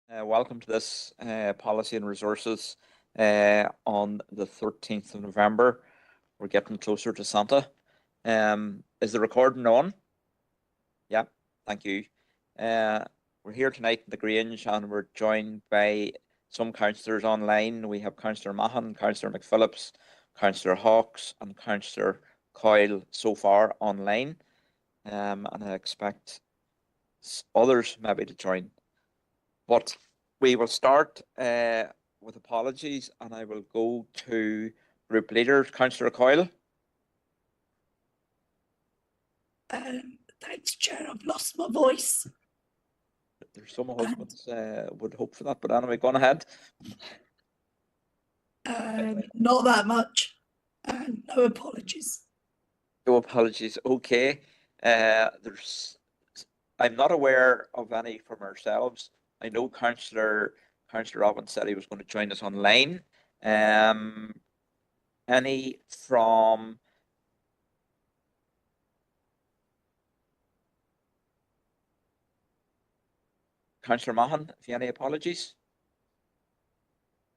Welcome to this Policy and Resources on the 13th of November. We're getting closer to Santa. Is the recording on? Yeah, thank you. We're here tonight in the Grange and we're joined by some councillors online. We have Councillor Mahon, Councillor McPhillips, Councillor Hawkes and Councillor Coyle so far online. And I expect others maybe to join. But we will start with apologies and I will go to group leader, Councillor Coyle. Thanks, Chair. I've lost my voice. There's some husbands would hope for that, but anyway, go on ahead. Not that much. No apologies. No apologies. Okay. I'm not aware of any from ourselves. I know Councillor Robbins said he was going to join us online. Any from Councillor Mahon? If you have any apologies?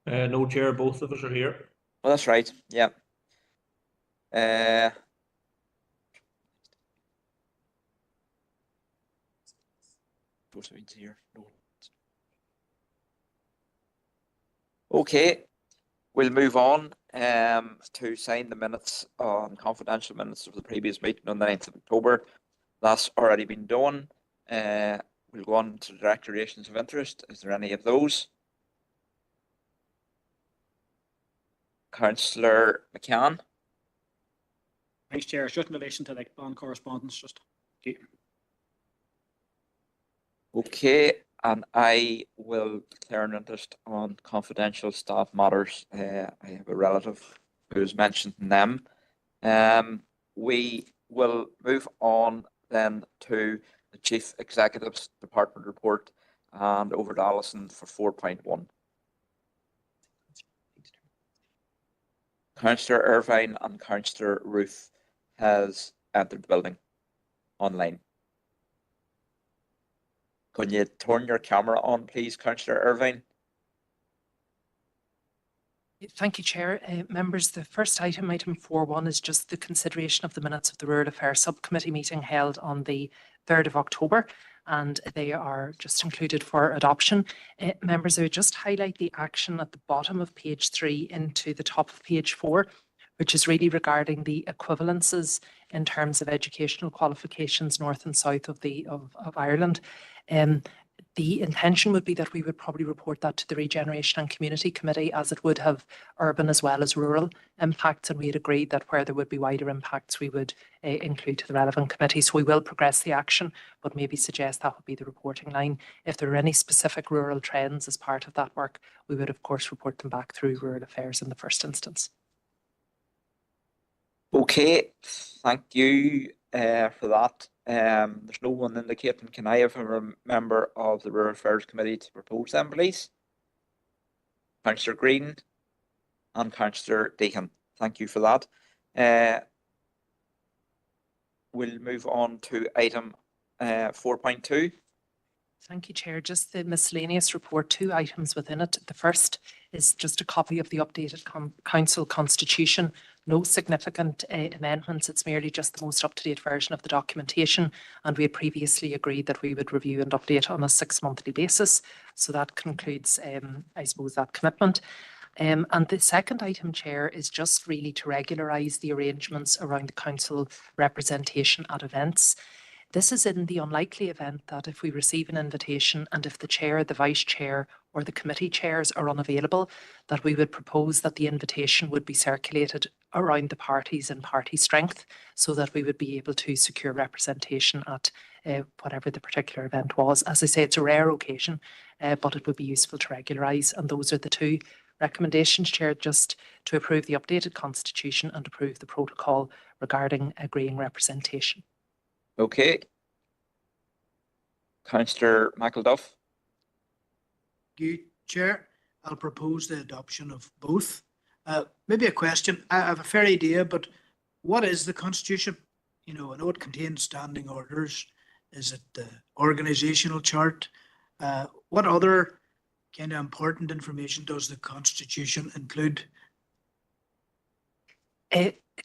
No, Chair. Both of us are here. Well, that's right. Yeah. Here. No. Okay, we'll move on to sign the minutes on confidential minutes of the previous meeting on the 9th of October. That's already been done. We'll go on to the declarations of interest. Is there any of those? Councillor McCann. Thanks, Chair. It's just in relation to like bond correspondence. Just okay, and I will declare an interest on confidential staff matters. I have a relative who's mentioned them. We will move on then to the Chief Executive's Department report and over to Alison for 4.1. Councillor Irvine and Councillor Ruth has entered the building online. Can you turn your camera on, please, Councillor Irvine? Thank you, Chair. Members, the first item 4.1, is just the consideration of the minutes of the Rural Affairs Subcommittee meeting held on the 3rd of October, and they are just included for adoption. Members, I would just highlight the action at the bottom of page 3 into the top of page 4, which is really regarding the equivalences in terms of educational qualifications north and south of Ireland. The intention would be that we would probably report that to the Regeneration and Community Committee, as it would have urban as well as rural impacts, and we had agreed that where there would be wider impacts we would include to the relevant committee. So we will progress the action, but maybe suggest that would be the reporting line. If there are any specific rural trends as part of that work, we would of course report them back through Rural Affairs in the first instance. Okay, thank you for that. There's no one indicating. Can I have a member of the Rural Affairs Committee to propose them, please? Councillor Green and Councillor Deacon. Thank you for that. We'll move on to item 4.2. Thank you, Chair. Just the miscellaneous report, 2 items within it. The first is just a copy of the updated council constitution. No significant amendments. It's merely just the most up-to-date version of the documentation. And we had previously agreed that we would review and update on a 6-monthly basis. So that concludes, I suppose, that commitment. And the second item, Chair, is just really to regularise the arrangements around the council representation at events. This is in the unlikely event that if we receive an invitation and if the chair, the vice chair or the committee chairs are unavailable, that we would propose that the invitation would be circulated around the parties in party strength so that we would be able to secure representation at whatever the particular event was. As I say, it's a rare occasion, but it would be useful to regularise, and those are the 2 recommendations, Chair, just to approve the updated constitution and approve the protocol regarding agreeing representation. Okay. Councillor McElduff. Thank you, Chair. I'll propose the adoption of both. Maybe a question. I have a fair idea, but what is the Constitution? You know, I know it contains standing orders. Is it the organisational chart? What other kind of important information does the constitution include?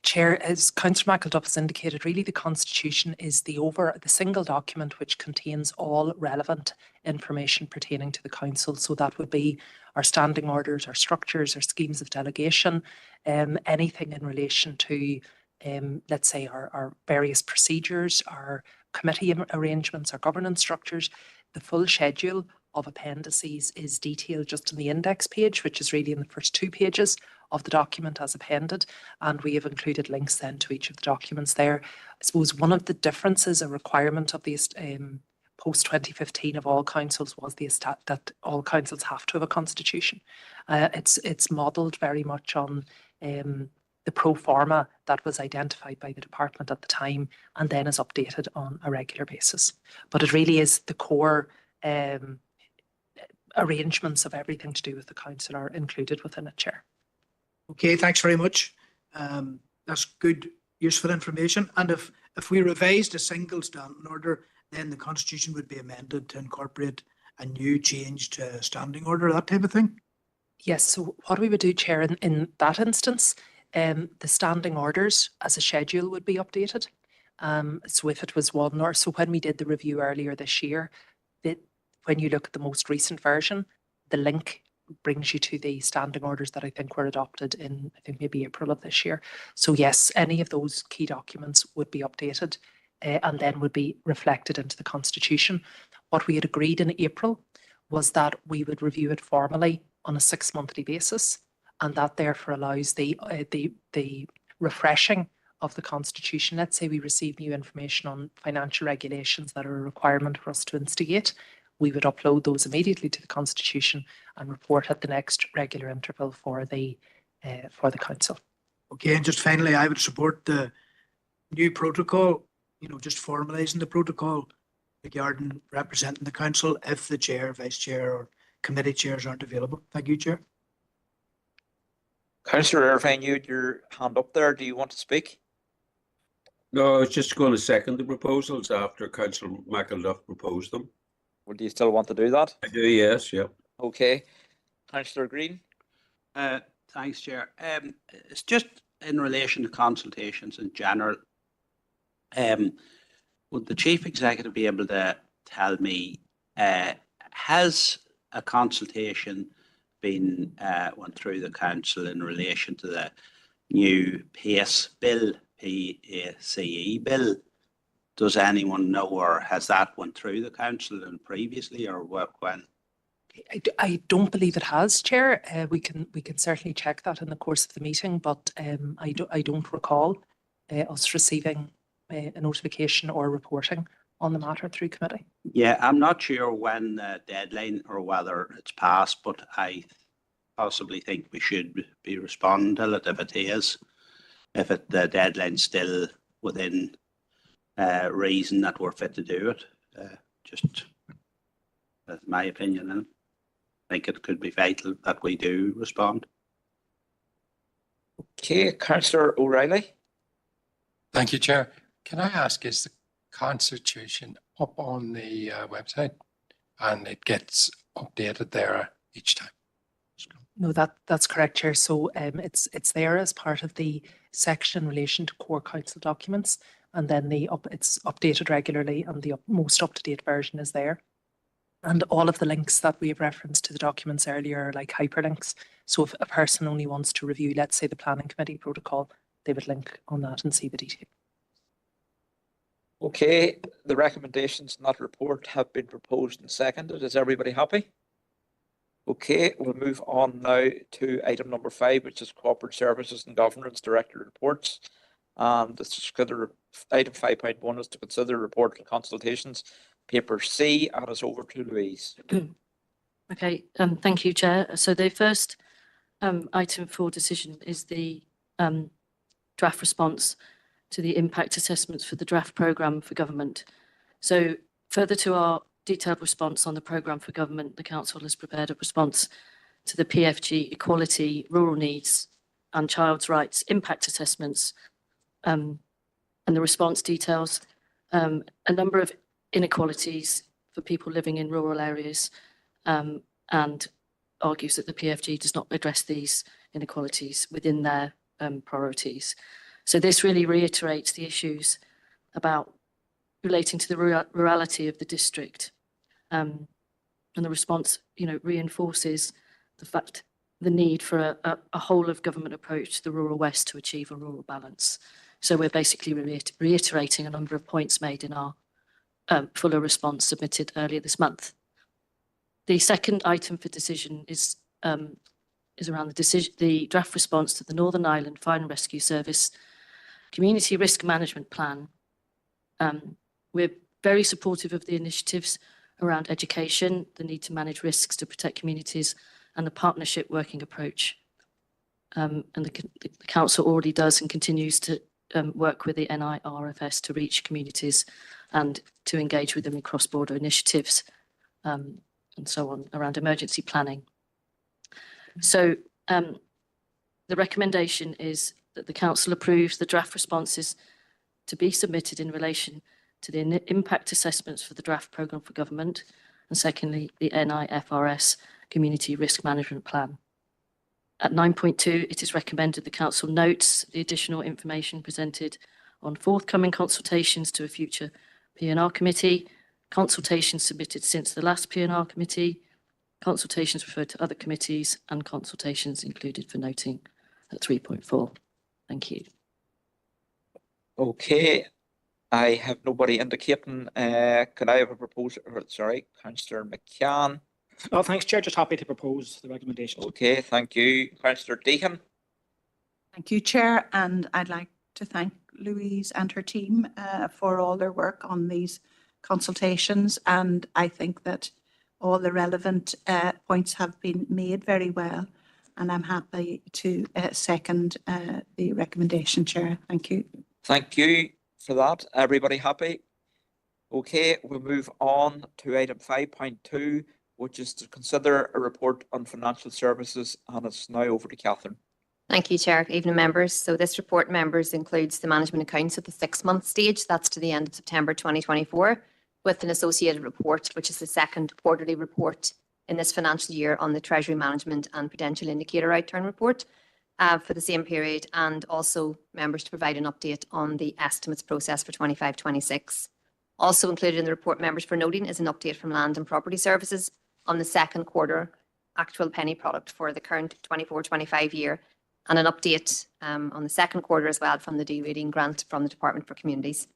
Chair, as Councillor McElduff has indicated, really the Constitution is the single document which contains all relevant information pertaining to the Council. So that would be our standing orders, our structures, our schemes of delegation, anything in relation to, let's say, our various procedures, our committee arrangements, our governance structures. The full schedule of appendices is detailed just in the index page, which is really in the first 2 pages of the document as appended, and we have included links then to each of the documents there. I suppose one of the differences, a requirement of the post 2015 of all councils was that all councils have to have a constitution. It's modelled very much on the pro forma that was identified by the department at the time and then is updated on a regular basis. But it really is the core arrangements of everything to do with the council are included within it, Chair. Okay, thanks very much. That's good, useful information. And if we revised a single standing order, then the constitution would be amended to incorporate a new change to a standing order, that type of thing? Yes, so what we would do, Chair, in that instance, the standing orders as a schedule would be updated. So if it was one, or so when we did the review earlier this year, when you look at the most recent version, the link brings you to the standing orders that I think were adopted in, I think maybe April of this year. So yes, any of those key documents would be updated and then would be reflected into the Constitution. What we had agreed in April was that we would review it formally on a 6-monthly basis, and that therefore allows the refreshing of the Constitution. Let's say we receive new information on financial regulations that are a requirement for us to instigate. We would upload those immediately to the Constitution and report at the next regular interval for the council. Okay, and just finally, I would support the new protocol, just formalising the protocol regarding representing the council if the chair, vice chair or committee chairs aren't available. Thank you, Chair. Councillor Irvine, you had your hand up there. Do you want to speak? No, I was just going to second the proposals after Councillor McElduff proposed them. Or do you still want to do that? I do, yes, yeah. Okay. Councillor Green? Thanks, Chair. It's just in relation to consultations in general. Would the Chief Executive be able to tell me, has a consultation been went through the council in relation to the new PACE bill, PACE bill? Does anyone know, or has that went through the council and previously, or when? I don't believe it has, Chair. We can certainly check that in the course of the meeting, but I don't recall us receiving a notification or reporting on the matter through committee. Yeah, I'm not sure when the deadline or whether it's passed, but I possibly think we should be responding to it if it is. If the deadline's still within reason that we're fit to do it. Just that's my opinion, and I think it could be vital that we do respond. Okay, Councillor O'Reilly? Thank you, Chair. Can I ask, is the Constitution up on the website and it gets updated there each time? No, that's correct, Chair. So it's there as part of the section in relation to core council documents, and then it's updated regularly, and the most up-to-date version is there. And all of the links that we have referenced to the documents earlier are like hyperlinks. So if a person only wants to review, let's say, the planning committee protocol, they would link on that and see the detail. Okay, the recommendations in that report have been proposed and seconded. Is everybody happy? Okay, we'll move on now to item number 5, which is Corporate Services and Governance Director Reports. And this is item 5.1 is to consider report and consultations, paper C, and it's over to Louise. Okay, thank you, Chair. So the first item for decision is the draft response to the impact assessments for the draft programme for government. So further to our detailed response on the programme for government, the Council has prepared a response to the PFG Equality, Rural Needs and Child's Rights impact assessments, and the response details a number of inequalities for people living in rural areas and argues that the PFG does not address these inequalities within their priorities. So this really reiterates the issues about relating to the rurality of the district. And the response, reinforces the need for a whole of government approach to the rural West to achieve a rural balance. So we're basically reiterating a number of points made in our fuller response submitted earlier this month. The second item for decision is around the draft response to the Northern Ireland Fire and Rescue Service Community Risk Management Plan. We're very supportive of the initiatives around education, the need to manage risks to protect communities, and the partnership working approach. And the council already does and continues to work with the NIRFS to reach communities and to engage with them in cross-border initiatives and so on around emergency planning. So the recommendation is that the council approves the draft responses to be submitted in relation to the impact assessments for the draft programme for government, and secondly, the NIFRS Community Risk Management Plan. At 9.2, it is recommended the council notes the additional information presented on forthcoming consultations to a future P&R committee, consultations submitted since the last P&R committee, consultations referred to other committees, and consultations included for noting at 3.4. Thank you. Okay, I have nobody indicating. Could I have a proposal? Sorry, Councillor McCann. Oh, thanks, Chair. Just happy to propose the recommendations. Okay, thank you. Councillor Deacon. Thank you, Chair, and I'd like to thank Louise and her team for all their work on these consultations, and I think that all the relevant points have been made very well, and I'm happy to second the recommendation, Chair. Thank you. Thank you for that. Everybody happy? Okay, we'll move on to item 5.2, which is to consider a report on financial services, and it's now over to Catherine. Thank you, Chair. Good evening, members. So this report, members, includes the management accounts at the 6-month stage. That's to the end of September 2024, with an associated report, which is the second quarterly report in this financial year on the Treasury Management and Prudential Indicator Outturn report for the same period, and also members to provide an update on the estimates process for 25-26. Also included in the report, members, for noting, is an update from Land and Property Services on the second quarter actual penny product for the current 24-25 year, and an update on the second quarter as well from the de-rating grant from the Department for Communities.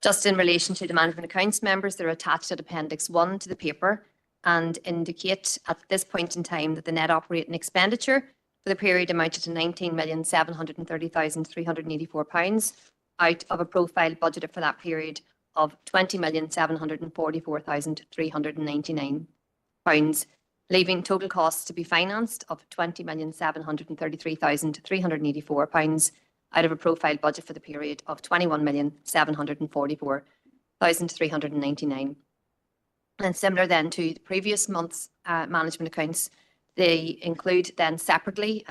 Just in relation to the management accounts, members, they're attached at Appendix 1 to the paper and indicate at this point in time that the net operating expenditure for the period amounted to £19,730,384 out of a profile budgeted for that period of £20,744,399, leaving total costs to be financed of £20,733,384 out of a profile budget for the period of £21,744,399. And similar then to the previous month's management accounts, they include then separately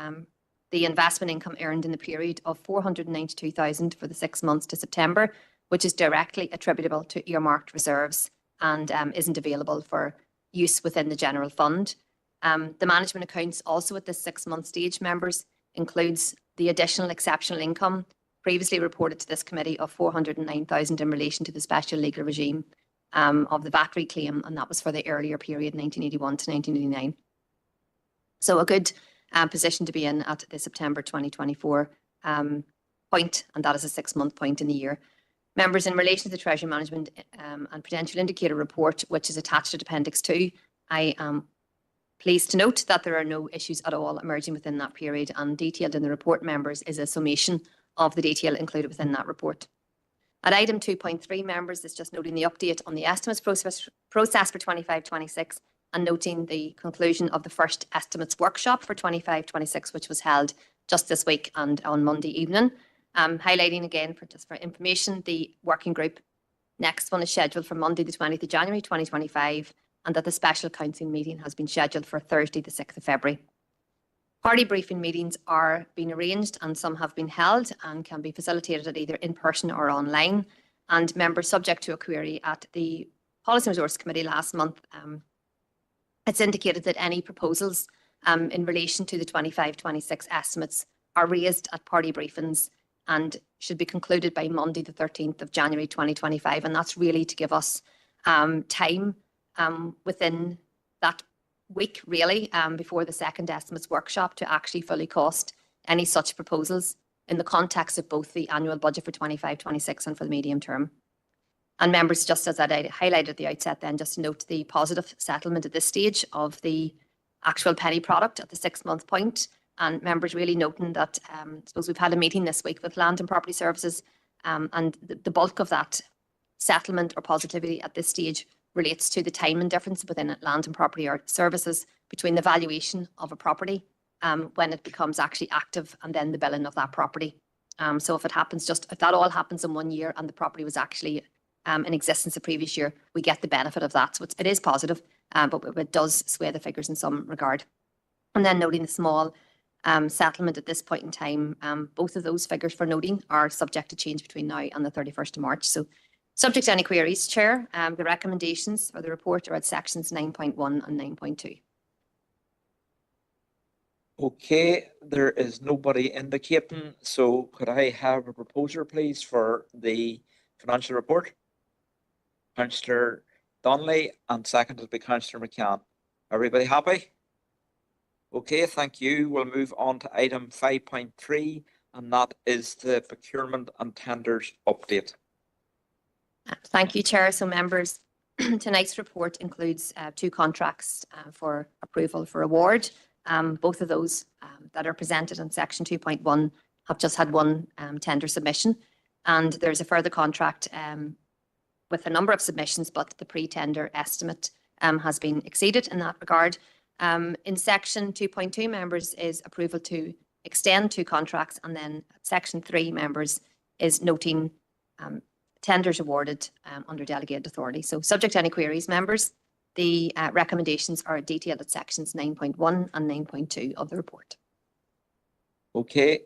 the investment income earned in the period of £492,000 for the 6 months to September, which is directly attributable to earmarked reserves and isn't available for use within the general fund. The management accounts also at this 6-month stage, members, includes the additional exceptional income previously reported to this committee of £409,000 in relation to the special legal regime of the VAT reclaim, and that was for the earlier period, 1981 to 1989. So a good position to be in at the September 2024 point, and that is a 6-month point in the year. Members, in relation to the Treasury Management and Prudential Indicator report, which is attached to Appendix 2, I am pleased to note that there are no issues at all emerging within that period, and detailed in the report, members, is a summation of the detail included within that report. At item 2.3, members, it's just noting the update on the estimates process for 25-26 and noting the conclusion of the first estimates workshop for 25-26, which was held just this week and on Monday evening. Highlighting again, for information, the working group next one is scheduled for Monday the 20th of January 2025, and that the special council meeting has been scheduled for Thursday the 6th of February. Party briefing meetings are being arranged, and some have been held and can be facilitated at either in person or online. And members, subject to a query at the Policy and Resource Committee last month, It's indicated that any proposals in relation to the 25-26 estimates are raised at party briefings and should be concluded by Monday, the 13th of January 2025. And that's really to give us time within that week, really, before the second estimates workshop to actually fully cost any such proposals in the context of both the annual budget for 25-26 and for the medium term. And members, just as I highlighted at the outset then, just to note the positive settlement at this stage of the actual penny product at the 6-month point. And members really noting that, I suppose we've had a meeting this week with Land and Property Services, and the bulk of that settlement or positivity at this stage relates to the timing difference within Land and Property Services between the valuation of a property when it becomes actually active and then the billing of that property. So if it happens if that all happens in 1 year and the property was actually in existence the previous year, we get the benefit of that. So it is positive, but it does sway the figures in some regard. And then noting the small settlement at this point in time, both of those figures for noting are subject to change between now and the 31st of March. So subject to any queries, Chair, the recommendations for the report are at sections 9.1 and 9.2. Okay, there is nobody indicating, so could I have a proposer, please, for the financial report? Councillor Donnelly, and seconded by Councillor McCann. Everybody happy? Okay, thank you. We'll move on to item 5.3, and that is the procurement and tenders update. Thank you, Chair. So members, tonight's report includes 2 contracts for approval for award. Both of those that are presented in section 2.1 have just had 1 tender submission, and there's a further contract with a number of submissions, but the pre-tender estimate has been exceeded in that regard. In section 2.2, members, is approval to extend 2 contracts, and then section 3, members, is noting tenders awarded under delegated authority. So subject to any queries, members, the recommendations are detailed at sections 9.1 and 9.2 of the report. Okay.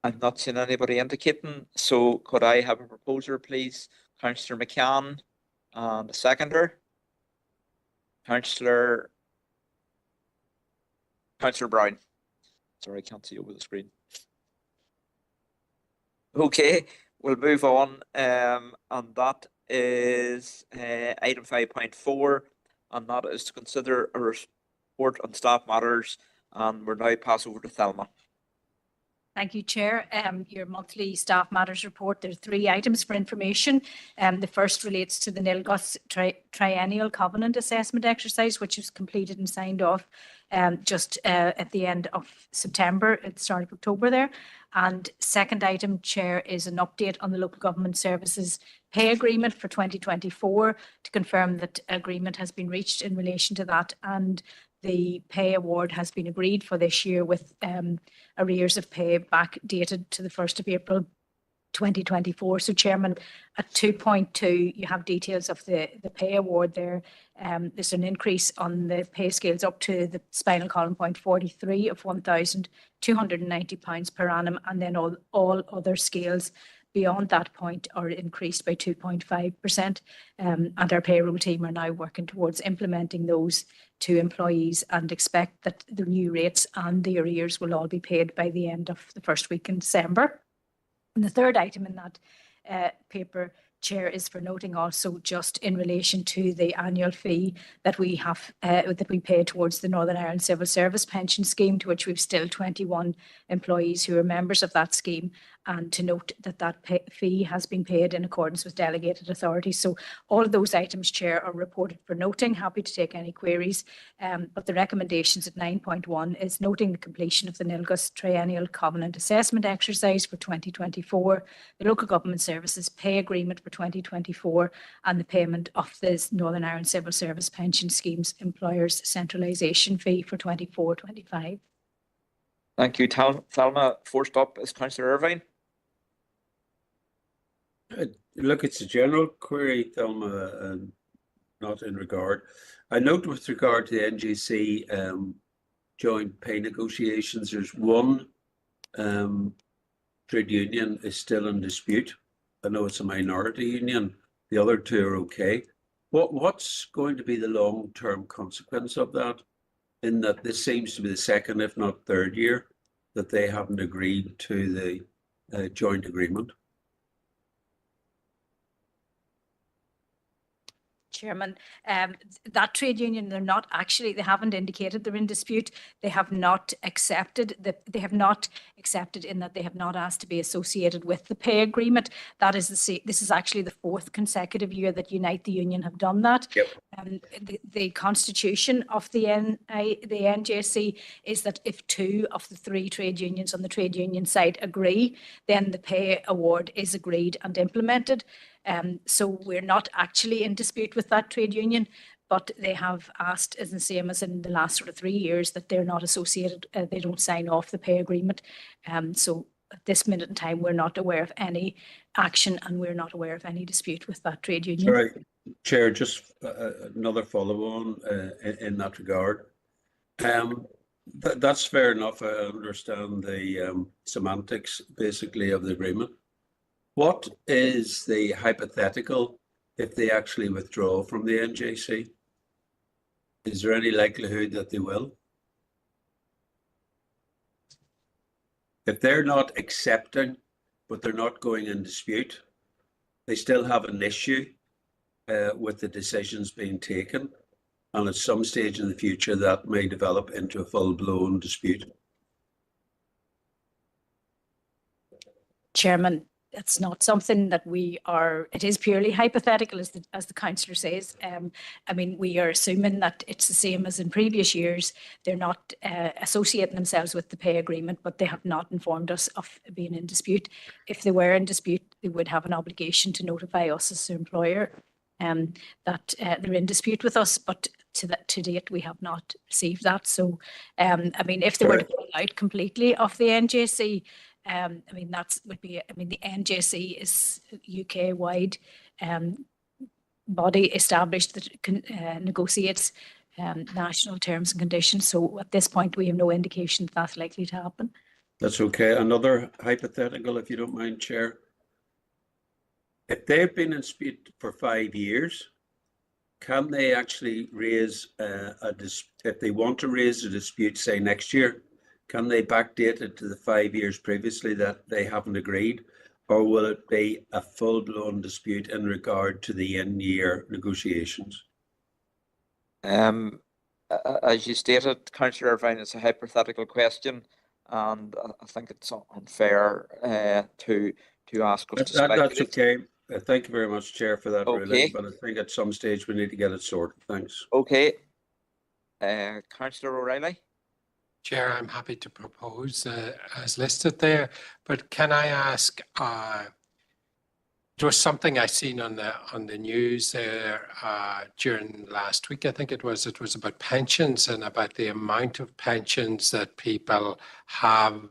I'm not seeing anybody indicating, so could I have a proposer, please? Councillor McCann, and a seconder. Councillor Brown. Sorry, I can't see over the screen. Okay, we'll move on, and that is item 5.4, and that is to consider a report on staff matters, and we'll now pass over to Thelma. Thank you, Chair. Your monthly staff matters report, there are 3 items for information. The first relates to the NILGOS triennial covenant assessment exercise, which was completed and signed off just at the end of September, at the start of October there. And second item, Chair, is an update on the local government services pay agreement for 2024 to confirm that agreement has been reached in relation to that, and the pay award has been agreed for this year with arrears of pay back dated to the 1st of April 2024. So, Chairman, at 2.2, you have details of the pay award there. There's an increase on the pay scales up to the spinal column point 43 of £1,290 per annum, and then all other scales beyond that point are increased by 2.5%. And our payroll team are now working towards implementing those to employees, and expect that the new rates and the arrears will all be paid by the end of the first week in December. And the third item in that paper, Chair, is for noting also just in relation to the annual fee that we have that we pay towards the Northern Ireland Civil Service Pension Scheme, to which we've still 21 employees who are members of that scheme, and to note that that fee has been paid in accordance with delegated authority. So all of those items, Chair, are reported for noting. Happy to take any queries, but the recommendations at 9.1 is noting the completion of the NILGOS triennial covenant assessment exercise for 2024, the local government services pay agreement for 2024, and the payment of the Northern Ireland Civil Service Pension Scheme's employers' centralisation fee for 24-25. Thank you, Thelma. First up is Councillor Irvine. Look, it's a general query, Thelma, and not in regard. I note with regard to the NGC joint pay negotiations, there's one trade union is still in dispute. I know it's a minority union. The other 2 are okay. What's going to be the long-term consequence of that? In that this seems to be the second, if not third year, that they haven't agreed to the joint agreement. Chairman, that trade union, they haven't indicated they're in dispute. They have not accepted in that they have not asked to be associated with the pay agreement. This is actually the fourth consecutive year that Unite the Union have done that. Yep. The constitution of the NJC is that if 2 of the 3 trade unions on the trade union side agree, then the pay award is agreed and implemented. So we're not actually in dispute with that trade union, but they have asked, as the same as in the last sort of 3 years, that they're not associated, they don't sign off the pay agreement. So at this minute in time, we're not aware of any action and we're not aware of any dispute with that trade union. Sorry, Chair, just another follow-on in that regard. That's fair enough. I understand the semantics, basically, of the agreement. What is the hypothetical if they actually withdraw from the NJC? Is there any likelihood that they will? If they're not accepting, but they're not going in dispute, they still have an issue with the decisions being taken. And at some stage in the future, that may develop into a full-blown dispute. Chairman, it's not something that it is purely hypothetical, as the councillor says. I mean, we are assuming that it's the same as in previous years. They're not associating themselves with the pay agreement, but they have not informed us of being in dispute. If they were in dispute, they would have an obligation to notify us as their employer that they're in dispute with us, but to date, we have not received that. So, I mean, if they were to pull out completely of the NJC, I mean, the NJC is UK-wide body established that negotiates national terms and conditions. So at this point, we have no indication that that's likely to happen. That's okay. Another hypothetical, if you don't mind, Chair. If they've been in dispute for 5 years, can they actually raise if they want to raise a dispute, say next year, can they backdate it to the 5 years previously that they haven't agreed? Or will it be a full-blown dispute in regard to the in-year negotiations? As you stated, Councillor Irvine, it's a hypothetical question, and I think it's unfair to ask us to speculate. That's okay. Thank you very much, Chair, for that Okay. ruling, but I think at some stage we need to get it sorted. Thanks. Okay. Councillor O'Reilly? Chair, I'm happy to propose as listed there, but can I ask, there was something I seen on the news there during last week, I think it was about pensions and about the amount of pensions that people have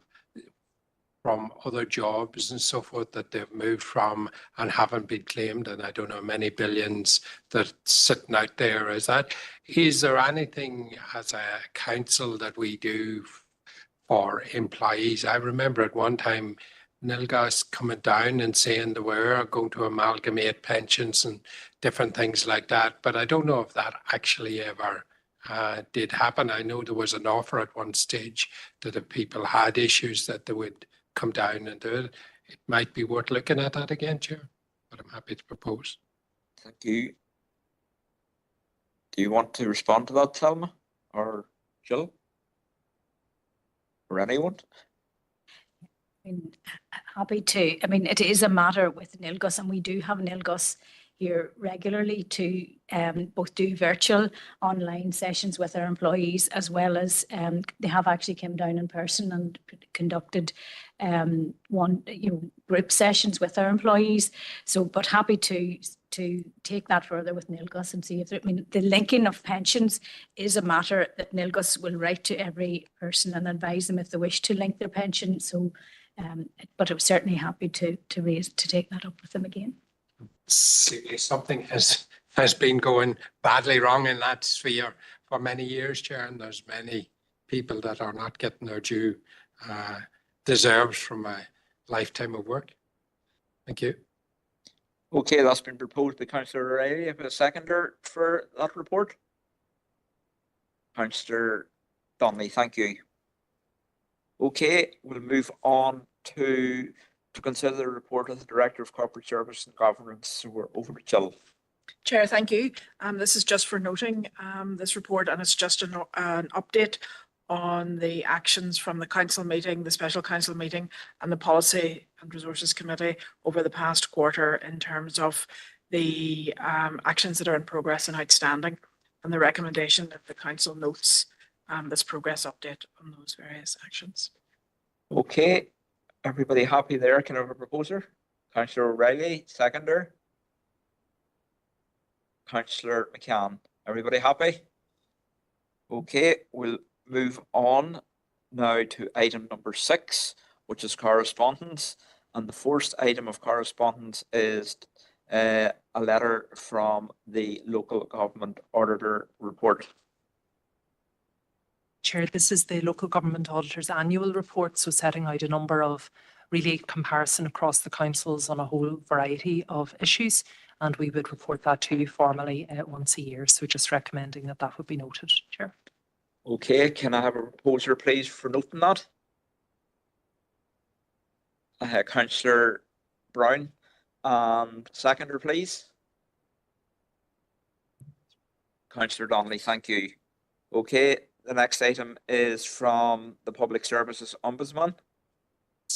from other jobs and so forth that they've moved from and haven't been claimed, and I don't know, many billions that's sitting out there. Is there anything as a council that we do for employees? I remember at one time Nilgas coming down and saying they were going to amalgamate pensions and different things like that, but I don't know if that actually ever did happen. I know there was an offer at one stage that if people had issues that they would come down and do it. It might be worth looking at that again, Chair, but I'm happy to propose. Thank you. Do you want to respond to that, Thelma or Jill? Or anyone? I mean, happy to. I mean, it is a matter with NILGUS, and we do have NILGUS here regularly to both do virtual online sessions with our employees, as well as they have actually come down in person and conducted group sessions with our employees. So, but happy to take that further with NILGUS and see if the linking of pensions is a matter that NILGUS will write to every person and advise them if they wish to link their pension. So, but I'm certainly happy to take that up with them again. Something has been going badly wrong in that sphere for many years, Chair, and there's many people that are not getting their due deserves from a lifetime of work. Thank you. Okay, that's been proposed by Councillor O'Reilly. Have a seconder for that report? Councillor Donnelly, thank you. Okay, we'll move on to consider the report of the Director of Corporate Service and Governance. So we're over to Jill. Chair, thank you. This is just for noting this report, and it's just an update on the actions from the council meeting, the special council meeting, and the Policy and Resources Committee over the past quarter in terms of the actions that are in progress and outstanding, and the recommendation that the council notes this progress update on those various actions. Okay, everybody happy there? Can I have a proposer? Councillor O'Reilly, seconder. Councillor McCann, everybody happy? Okay, we'll move on now to item number 6, which is correspondence. And the first item of correspondence is a letter from the local government auditor report. Chair, this is the local government auditor's annual report, so setting out a number of really comparison across the councils on a whole variety of issues, and we would report that to you formally once a year. So just recommending that that would be noted, Chair. Okay, can I have a proposer, please, for noting that? Councillor Brown, and seconder, please. Councillor Donnelly, thank you. Okay, the next item is from the Public Services Ombudsman.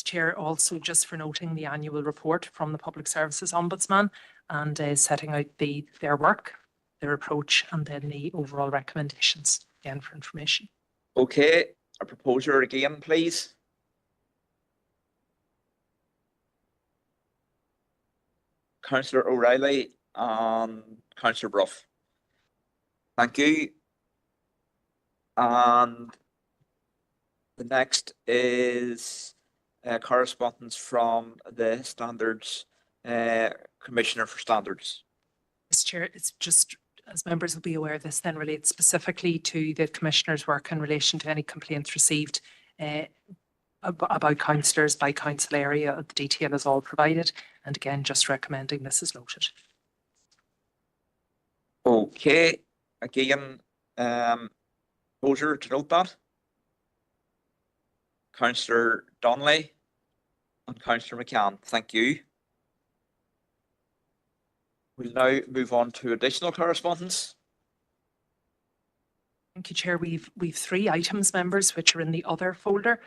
Chair, also just for noting the annual report from the Public Services Ombudsman and setting out their work, their approach, and then the overall recommendations, again, for information. Okay, a proposer again, please. Councillor O'Reilly and Councillor Brough. Thank you. And the next is correspondence from the Standards Commissioner for Standards. Mr. Chair, it's just, as members will be aware, this then relates specifically to the Commissioner's work in relation to any complaints received about councillors by council area. The detail is all provided, and again, just recommending this is noted. Okay, again, proposer to note that. Councillor Donnelly and Councillor McCann, thank you. We'll now move on to additional correspondence. Thank you, Chair. We've 3 items, members, which are in the other folder.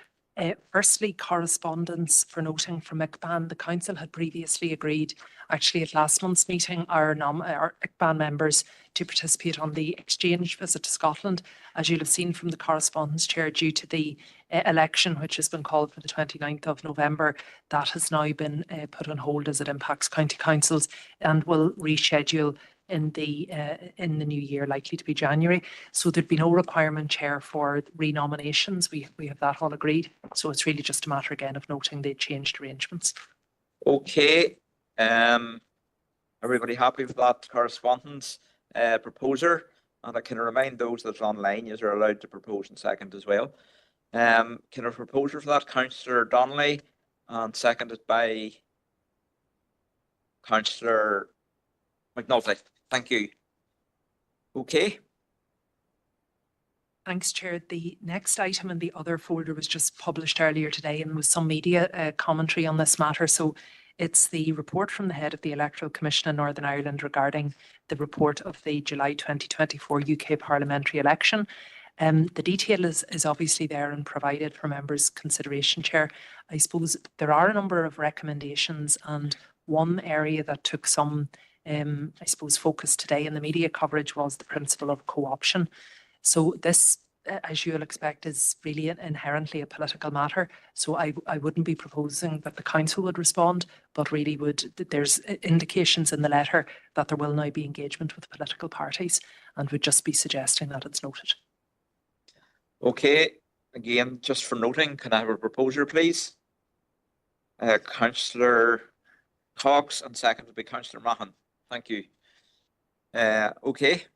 Firstly, correspondence for noting from ICBAN. The council had previously agreed, actually at last month's meeting, our ICBAN members to participate on the exchange visit to Scotland. As you'll have seen from the correspondence, Chair, due to the election which has been called for the 29th of November, that has now been put on hold as it impacts county councils and will reschedule in the new year, likely to be January. So there'd be no requirement, Chair, for renominations. We have that all agreed. So it's really just a matter again of noting the changed arrangements. Okay, everybody happy with that correspondence proposer? And I can remind those that are online, you are allowed to propose in second as well. Can I proposer for that, Councillor Donnelly, and seconded by Councillor McNulty? Thank you. Okay. Thanks, Chair. The next item in the other folder was just published earlier today and was some media commentary on this matter. So it's the report from the head of the Electoral Commission in Northern Ireland regarding the report of the July 2024 UK parliamentary election. The detail is obviously there and provided for members' consideration, Chair. I suppose there are a number of recommendations, and one area that took some I suppose focus today in the media coverage was the principle of co-option. So this, as you'll expect, is really inherently a political matter. So I wouldn't be proposing that the council would respond, but really there's indications in the letter that there will now be engagement with political parties, and would just be suggesting that it's noted. Okay, again, just for noting, can I have a proposer, please? Councillor Cox, and seconded by Councillor Mahon. Thank you. Okay.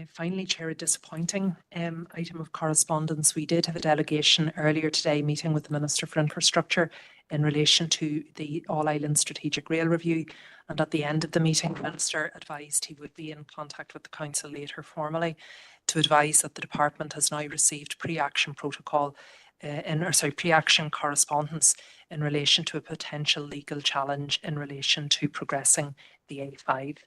Finally, Chair, a disappointing item of correspondence. We did have a delegation earlier today meeting with the Minister for Infrastructure in relation to the All Island Strategic Rail Review. And at the end of the meeting, the Minister advised he would be in contact with the Council later formally to advise that the Department has now received pre-action protocol pre-action correspondence in relation to a potential legal challenge in relation to progressing the A5.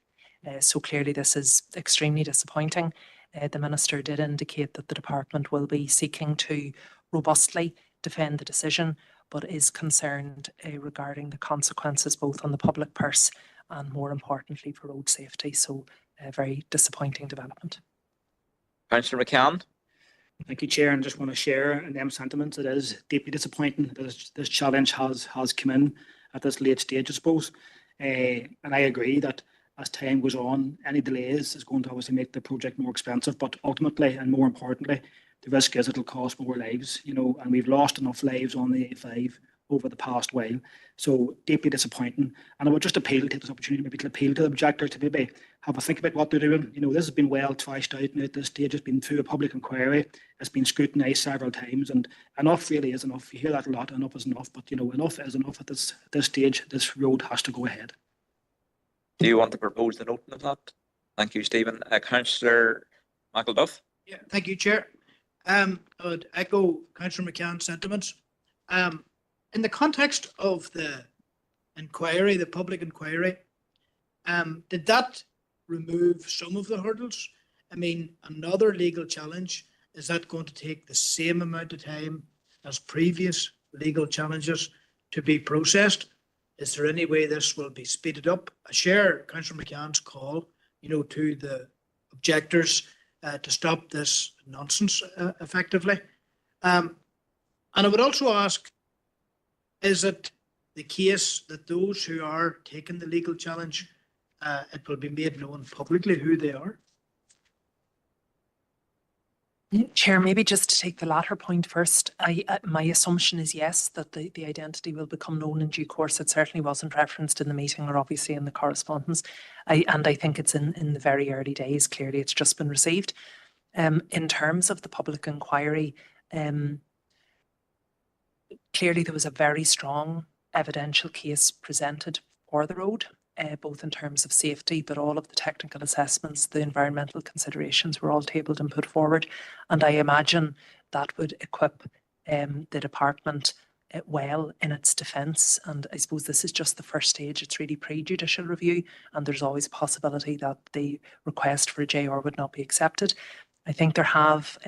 So clearly this is extremely disappointing. The Minister did indicate that the Department will be seeking to robustly defend the decision, but is concerned regarding the consequences both on the public purse and, more importantly, for road safety. So a very disappointing development. Councillor McCann. Thank you, Chair, and just want to share in them sentiments. It is deeply disappointing that this challenge has come in at this late stage, I suppose. And I agree that as time goes on, any delays is going to obviously make the project more expensive, but ultimately and more importantly, the risk is it'll cost more lives, and we've lost enough lives on the A5 over the past while. So deeply disappointing. And I would just appeal to this opportunity, maybe to appeal to the objector to maybe have a think about what they're doing. This has been well thrashed out now at this stage. It's been through a public inquiry. It's been scrutinised several times, and enough really is enough. You hear that a lot, enough is enough, but enough is enough at this stage. This road has to go ahead. Do you want to propose the noting of that? Thank you, Stephen. Councillor McElduff. Yeah, thank you, Chair. I would echo Councillor McCann's sentiments. In the context of the inquiry, the public inquiry, did that remove some of the hurdles? I mean, another legal challenge, is that going to take the same amount of time as previous legal challenges to be processed? Is there any way this will be speeded up? I share Councillor McCann's call, to the objectors to stop this nonsense effectively. And I would also ask, is it the case that those who are taking the legal challenge, it will be made known publicly who they are? Chair, maybe just to take the latter point first, my assumption is yes, that the identity will become known in due course. It certainly wasn't referenced in the meeting or obviously in the correspondence. And I think it's in the very early days. Clearly, it's just been received. In terms of the public inquiry, clearly there was a very strong evidential case presented for the road, both in terms of safety, but all of the technical assessments, the environmental considerations were all tabled and put forward. And I imagine that would equip the department well in its defence. And I suppose this is just the first stage. It's really pre-judicial review, and there's always a possibility that the request for a JR would not be accepted. I think there have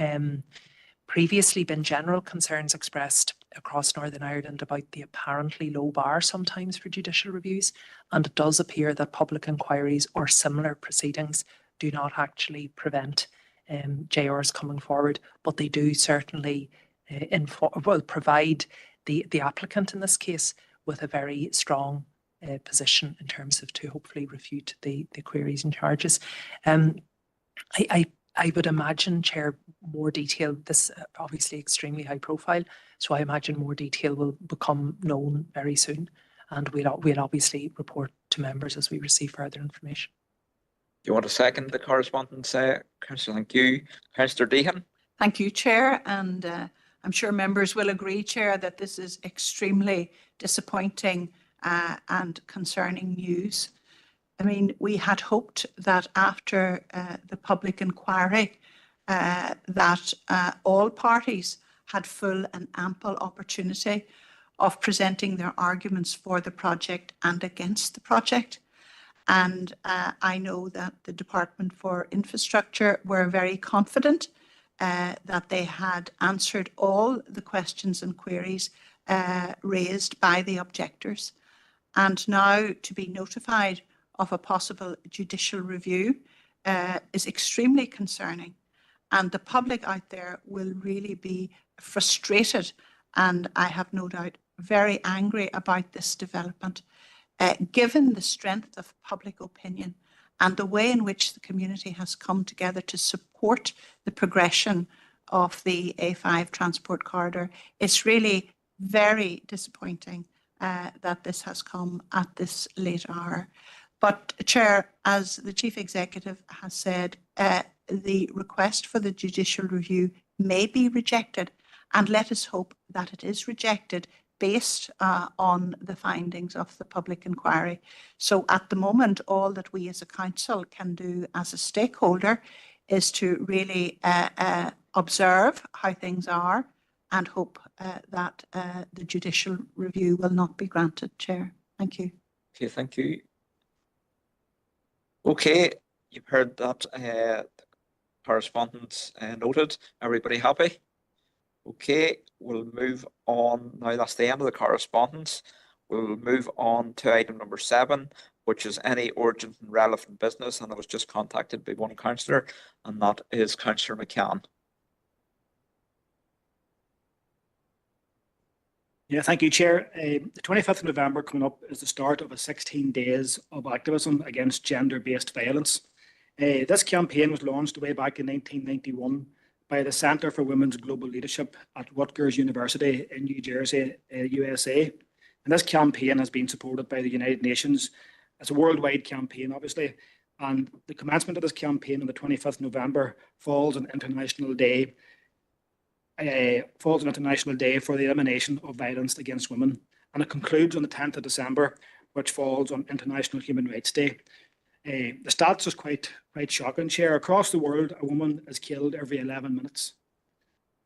previously been general concerns expressed across Northern Ireland about the apparently low bar sometimes for judicial reviews, and it does appear that public inquiries or similar proceedings do not actually prevent JRs coming forward, but they do certainly provide the applicant in this case with a very strong position in terms of to hopefully refute the queries and charges. I would imagine, Chair, more detail, this obviously extremely high profile, so I imagine more detail will become known very soon, and we'll obviously report to members as we receive further information. Do you want to second the correspondence, Councillor? Thank you. Councillor Deehan. Thank you, Chair, and I'm sure members will agree, Chair, that this is extremely disappointing and concerning news. I mean, we had hoped that after the public inquiry that all parties had full and ample opportunity of presenting their arguments for the project and against the project. And I know that the Department for Infrastructure were very confident that they had answered all the questions and queries raised by the objectors. And now to be notified of a possible judicial review is extremely concerning. And the public out there will really be frustrated, and I have no doubt very angry about this development, given the strength of public opinion and the way in which the community has come together to support the progression of the A5 transport corridor. It's really very disappointing that this has come at this late hour. But, Chair, as the Chief Executive has said, the request for the judicial review may be rejected, and let us hope that it is rejected based on the findings of the public inquiry. So at the moment, all that we as a council can do as a stakeholder is to really observe how things are and hope that the judicial review will not be granted, Chair. Thank you. Okay, thank you. Okay, you've heard that correspondence noted. Everybody happy? Okay, we'll move on. Now that's the end of the correspondence. We'll move on to item number 7, which is any urgent and relevant business. And I was just contacted by one councillor, and that is Councillor McCann. Yeah, thank you, Chair. The 25th of November coming up is the start of a 16 days of activism against gender-based violence. This campaign was launched way back in 1991 by the Centre for Women's Global Leadership at Rutgers University in New Jersey, USA. And this campaign has been supported by the United Nations. It's a worldwide campaign, obviously. And the commencement of this campaign on the 25th of November falls on International Day for the elimination of violence against women. And it concludes on the 10th of December, which falls on International Human Rights Day. The stats is quite shocking, Chair. Across the world, a woman is killed every 11 minutes.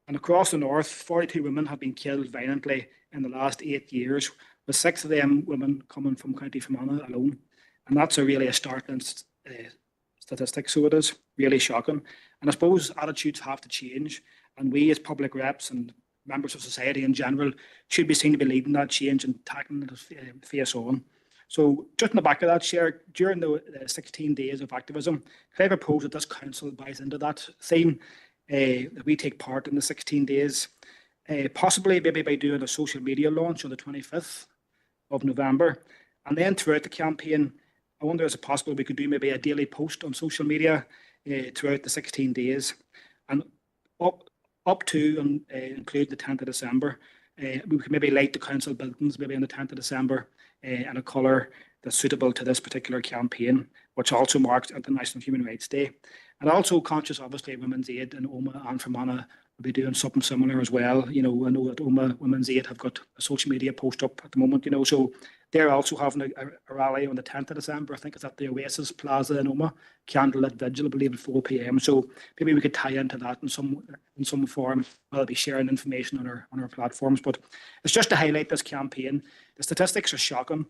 And across the north, 42 women have been killed violently in the last 8 years, with 6 of them women coming from County Fermanagh alone. And that's really a startling statistic, so it is really shocking. And I suppose attitudes have to change, and we as public reps and members of society in general should be seen to be leading that change and tackling it face on. So just in the back of that, Chair, during the 16 days of activism, can I propose that this council buys into that theme, that we take part in the 16 days, possibly maybe by doing a social media launch on the 25th of November. And then throughout the campaign, I wonder is it possible we could do maybe a daily post on social media throughout the 16 days. And up to and include the 10th of December, we could maybe light the council buildings maybe on the 10th of December in a colour that's suitable to this particular campaign, which also marks International Human Rights Day. And also conscious, obviously, Women's Aid in Omagh and Fermanagh will be doing something similar as well. You know, I know that Omagh Women's Aid have got a social media post up at the moment, you know, so they're also having a rally on the 10th of December. I think it's at the Oasis Plaza in Omagh, candlelit vigil, I believe, at 4 p.m. So maybe we could tie into that in some form. I'll be sharing information on our platforms, but it's just to highlight this campaign. The statistics are shocking.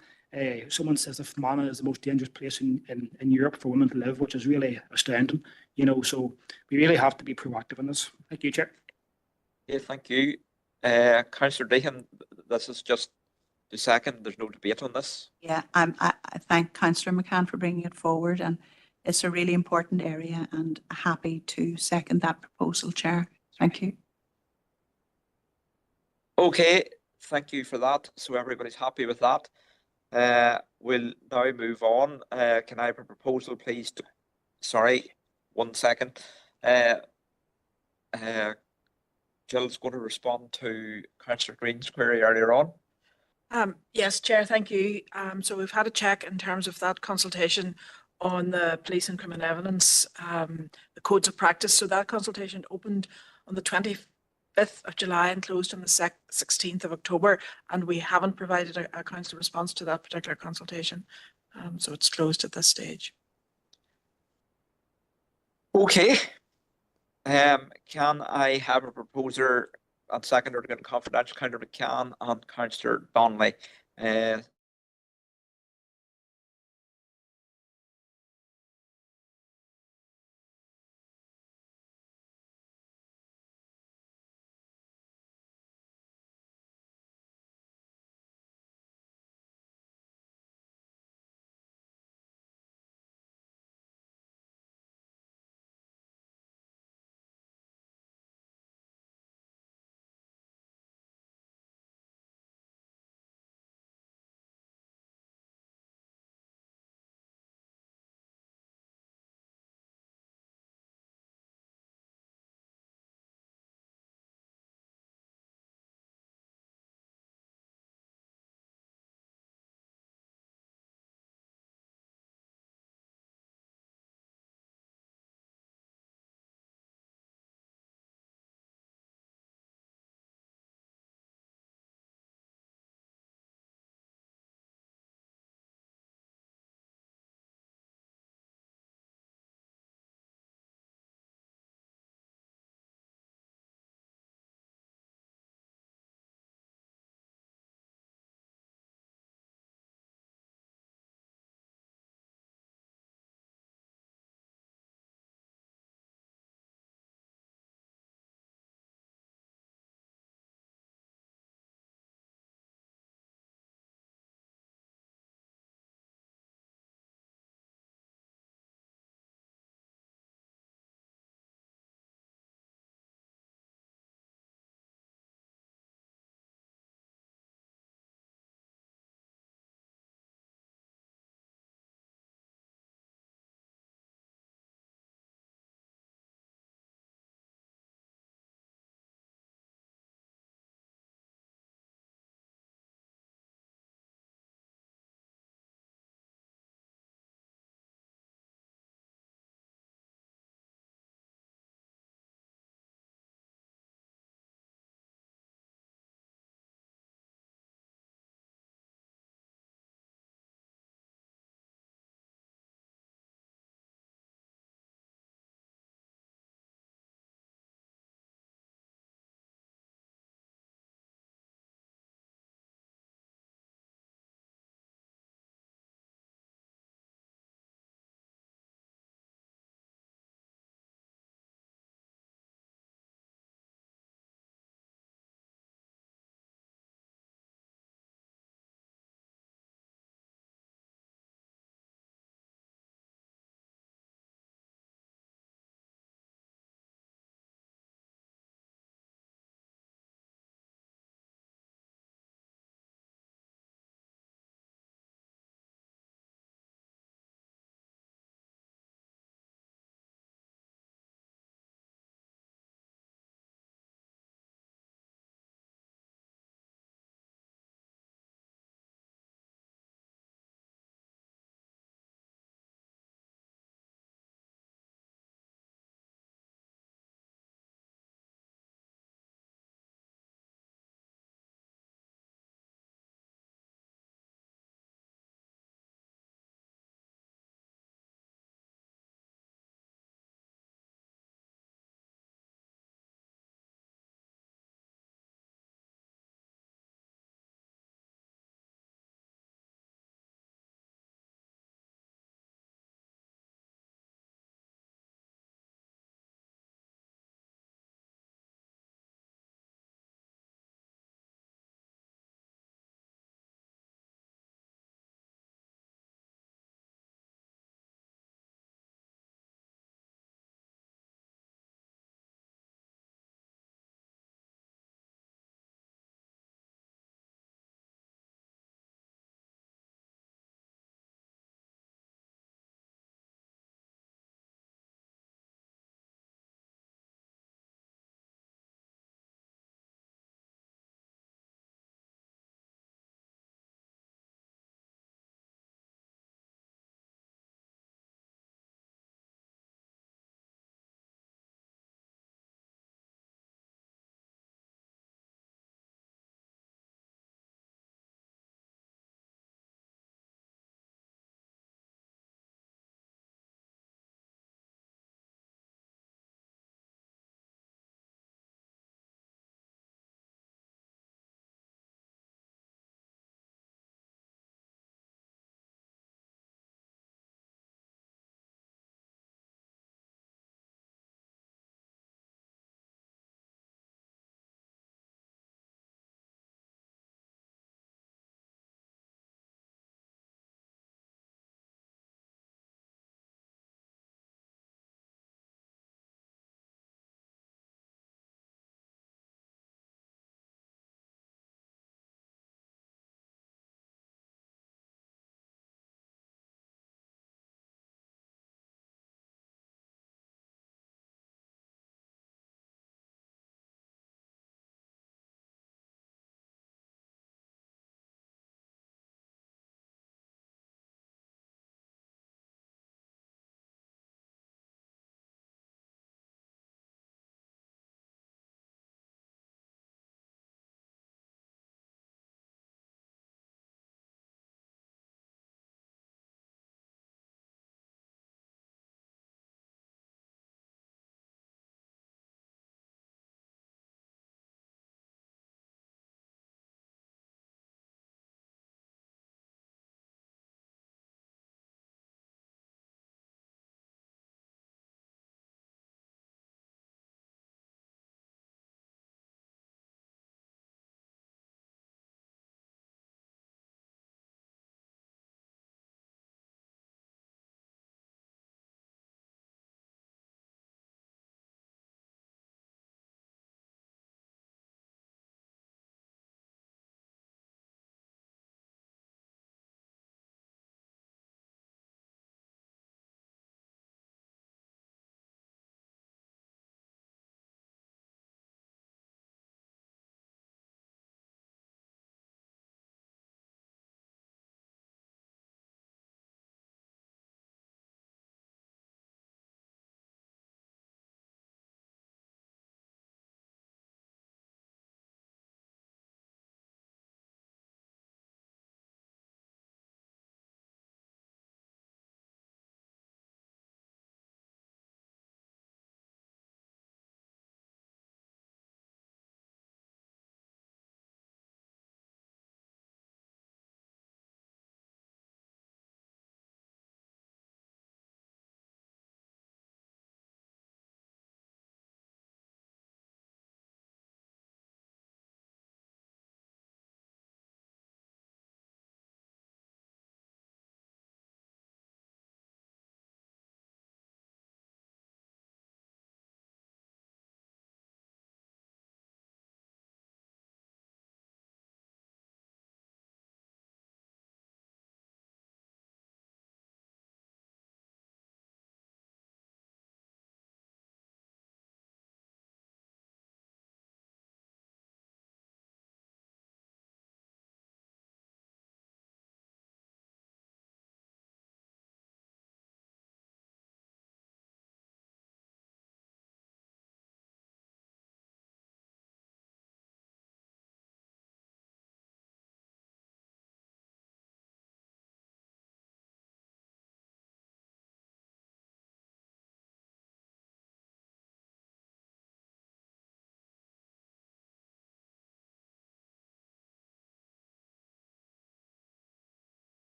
Someone says that Fermanagh is the most dangerous place in Europe for women to live, which is really astounding, you know, so we really have to be proactive in this. Thank you, Chair. Yeah, thank you. Councillor Deacon, this is just the second. There's no debate on this. Yeah, I thank Councillor McCann for bringing it forward, and it's a really important area, and happy to second that proposal, Chair. Thank you. Okay, thank you for that. So everybody's happy with that. We'll now move on. Can I have a proposal, please? Sorry, 1 second. Jill's going to respond to Councillor Green's query earlier on. Yes, Chair, thank you. So we've had a check in terms of that consultation on the police and criminal evidence, the codes of practice. So that consultation opened on the 25th of July and closed on the 16th of October, and we haven't provided a council response to that particular consultation. So it's closed at this stage. Okay. Can I have a proposer and seconder to get a confidential? Councillor McCann and Councillor Donnelly.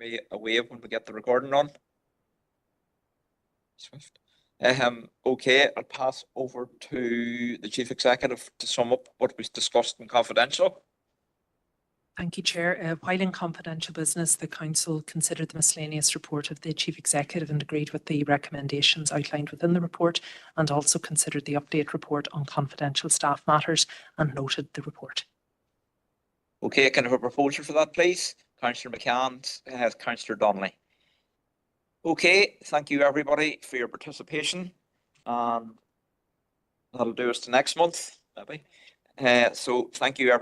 me a wave when we get the recording on. Swift. Okay, I'll pass over to the Chief Executive to sum up what was discussed in confidential. Thank you, Chair. While in confidential business, the Council considered the miscellaneous report of the Chief Executive and agreed with the recommendations outlined within the report, and also considered the update report on confidential staff matters and noted the report. Okay, can I have a proposal for that, please? Councillor McCann, Councillor Donnelly. Okay, thank you everybody for your participation, and that'll do us to next month, maybe. So thank you everybody.